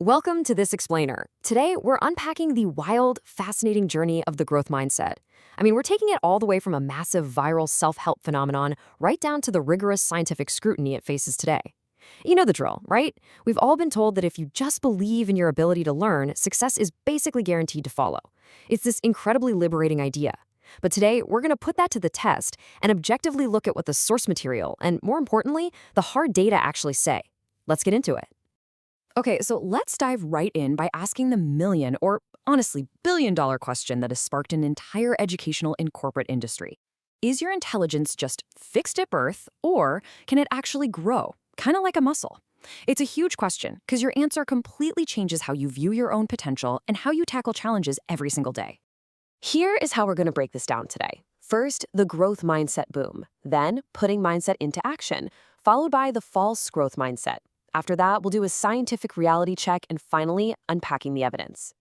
Welcome to This Explainer. Today, we're unpacking the wild, fascinating journey of the growth mindset. We're taking it all the way from a massive viral self-help phenomenon right down to the rigorous scientific scrutiny it faces today. You know the drill, right? We've all been told that if you just believe in your ability to learn, success is basically guaranteed to follow. It's this incredibly liberating idea. But today, we're going to put that to the test and objectively look at what the source material and, more importantly, the hard data actually say. Let's get into it. Okay, so let's dive right in by asking the million, or honestly, billion-dollar question that has sparked an entire educational and corporate industry. Is your intelligence just fixed at birth, or can it actually grow, kind of like a muscle? It's a huge question, because your answer completely changes how you view your own potential and how you tackle challenges every single day. Here is how we're going to break this down today. First, the growth mindset boom, then putting mindset into action, followed by the false growth mindset. After that, we'll do a scientific reality check and finally, unpacking the evidence.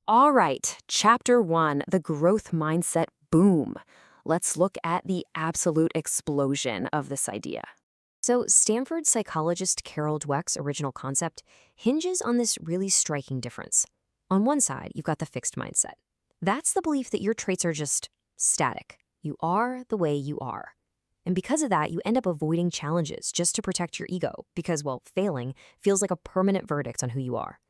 All right, Chapter 1, the growth mindset boom. Let's look at the absolute explosion of this idea. So, Stanford psychologist Carol Dweck's original concept hinges on this really striking difference. On one side, you've got the fixed mindset. That's the belief that your traits are just static. You are the way you are. And because of that, you end up avoiding challenges just to protect your ego because, well, failing feels like a permanent verdict on who you are.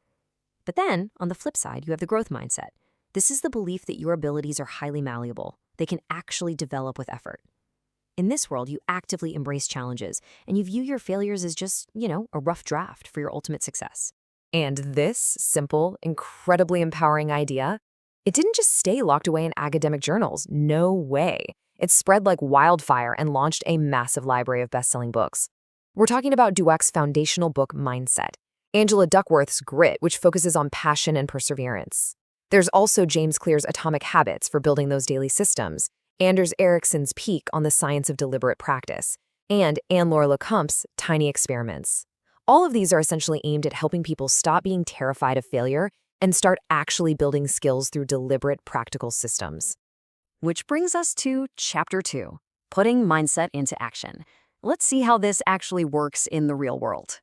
But then, on the flip side, you have the growth mindset. This is the belief that your abilities are highly malleable. They can actually develop with effort. In this world, you actively embrace challenges, and you view your failures as just, a rough draft for your ultimate success. And this simple, incredibly empowering idea, it didn't just stay locked away in academic journals. No way. It spread like wildfire and launched a massive library of best-selling books. We're talking about Dweck's foundational book, Mindset, Angela Duckworth's Grit, which focuses on passion and perseverance. There's also James Clear's Atomic Habits for building those daily systems, Anders Ericsson's Peak on the Science of Deliberate Practice, and Anne-Laure Lecomte's Tiny Experiments. All of these are essentially aimed at helping people stop being terrified of failure and start actually building skills through deliberate, practical systems. Which brings us to Chapter 2, putting mindset into action. Let's see how this actually works in the real world.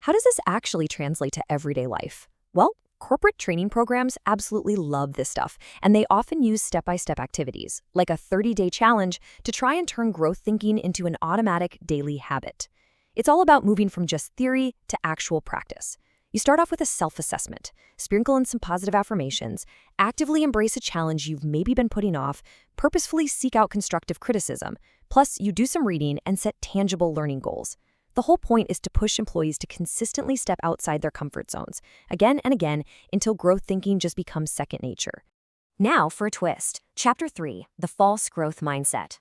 How does this actually translate to everyday life? Well, corporate training programs absolutely love this stuff, and they often use step-by-step activities, like a 30-day challenge, to try and turn growth thinking into an automatic daily habit. It's all about moving from just theory to actual practice. You start off with a self-assessment, sprinkle in some positive affirmations, actively embrace a challenge you've maybe been putting off, purposefully seek out constructive criticism, plus you do some reading and set tangible learning goals. The whole point is to push employees to consistently step outside their comfort zones, again and again, until growth thinking just becomes second nature. Now for a twist. Chapter 3, the false growth mindset.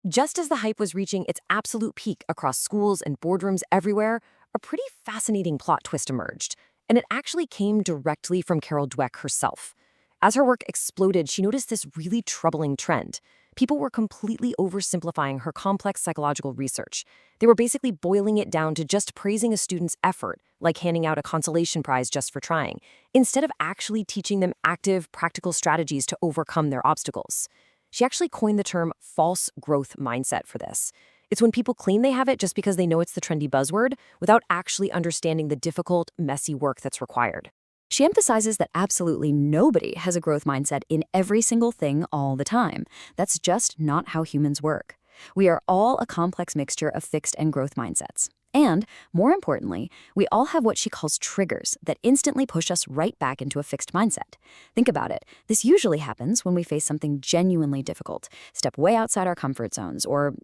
Just as the hype was reaching its absolute peak across schools and boardrooms everywhere, a pretty fascinating plot twist emerged, and it actually came directly from Carol Dweck herself. As her work exploded, she noticed this really troubling trend. People were completely oversimplifying her complex psychological research. They were basically boiling it down to just praising a student's effort, like handing out a consolation prize just for trying, instead of actually teaching them active, practical strategies to overcome their obstacles. She actually coined the term false growth mindset for this. It's when people claim they have it just because they know it's the trendy buzzword without actually understanding the difficult, messy work that's required. She emphasizes that absolutely nobody has a growth mindset in every single thing all the time. That's just not how humans work. We are all a complex mixture of fixed and growth mindsets. And, more importantly, we all have what she calls triggers that instantly push us right back into a fixed mindset. Think about it. This usually happens when we face something genuinely difficult, step way outside our comfort zones, or,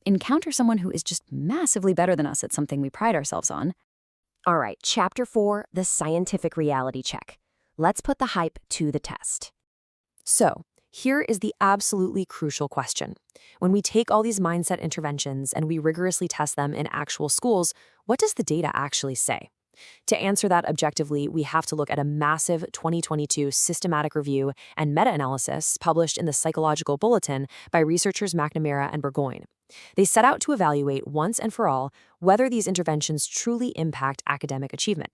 encounter someone who is just massively better than us at something we pride ourselves on. All right, Chapter 4, the scientific reality check. Let's put the hype to the test. So, here is the absolutely crucial question. When we take all these mindset interventions and we rigorously test them in actual schools, what does the data actually say? To answer that objectively, we have to look at a massive 2022 systematic review and meta-analysis published in the Psychological Bulletin by researchers McNamara and Burgoyne. They set out to evaluate once and for all whether these interventions truly impact academic achievement.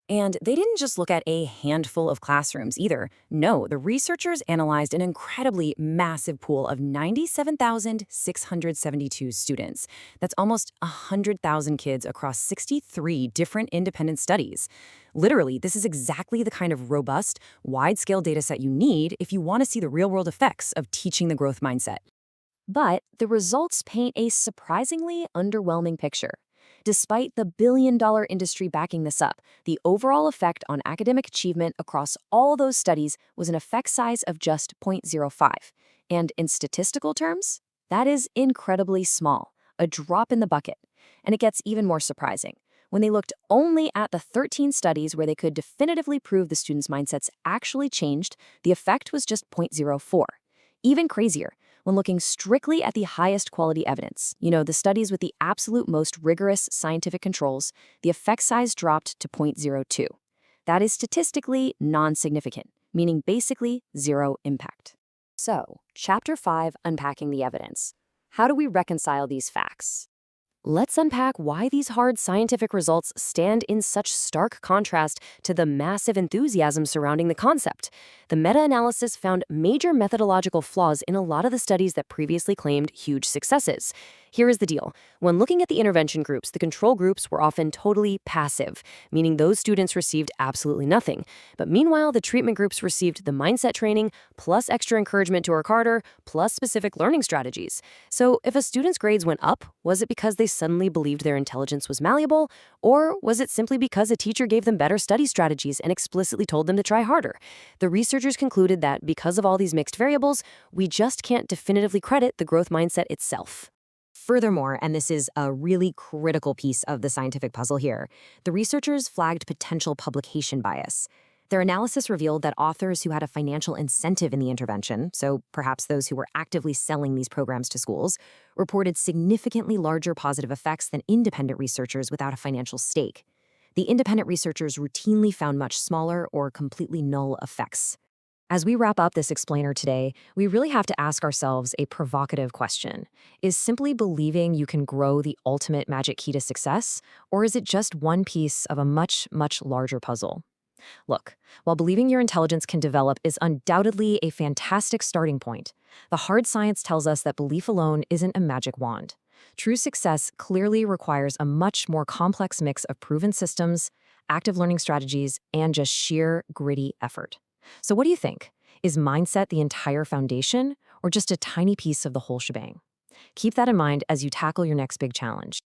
And they didn't just look at a handful of classrooms either. No, the researchers analyzed an incredibly massive pool of 97,672 students. That's almost 100,000 kids across 63 different independent studies. Literally, this is exactly the kind of robust, wide-scale data set you need if you want to see the real-world effects of teaching the growth mindset. But the results paint a surprisingly underwhelming picture. Despite the billion-dollar industry backing this up, the overall effect on academic achievement across all those studies was an effect size of just 0.05. And in statistical terms, that is incredibly small, a drop in the bucket. And it gets even more surprising. When they looked only at the 13 studies where they could definitively prove the students' mindsets actually changed, the effect was just 0.04. Even crazier, when looking strictly at the highest quality evidence, the studies with the absolute most rigorous scientific controls, the effect size dropped to 0.02. That is statistically non-significant, meaning basically zero impact. So, Chapter 5, Unpacking the Evidence. How do we reconcile these facts? Let's unpack why these hard scientific results stand in such stark contrast to the massive enthusiasm surrounding the concept. The meta-analysis found major methodological flaws in a lot of the studies that previously claimed huge successes. Here is the deal. When looking at the intervention groups, the control groups were often totally passive, meaning those students received absolutely nothing. But meanwhile, the treatment groups received the mindset training, plus extra encouragement to work harder, plus specific learning strategies. So if a student's grades went up, was it because they suddenly believed their intelligence was malleable, or was it simply because a teacher gave them better study strategies and explicitly told them to try harder? The researchers concluded that because of all these mixed variables, we just can't definitively credit the growth mindset itself. Furthermore, and this is a really critical piece of the scientific puzzle here, the researchers flagged potential publication bias. Their analysis revealed that authors who had a financial incentive in the intervention, so perhaps those who were actively selling these programs to schools, reported significantly larger positive effects than independent researchers without a financial stake. The independent researchers routinely found much smaller or completely null effects. As we wrap up this explainer today, we really have to ask ourselves a provocative question. Is simply believing you can grow the ultimate magic key to success, or is it just one piece of a much, much larger puzzle? Look, while believing your intelligence can develop is undoubtedly a fantastic starting point, the hard science tells us that belief alone isn't a magic wand. True success clearly requires a much more complex mix of proven systems, active learning strategies, and just sheer gritty effort. So what do you think? Is mindset the entire foundation, or just a tiny piece of the whole shebang? Keep that in mind as you tackle your next big challenge.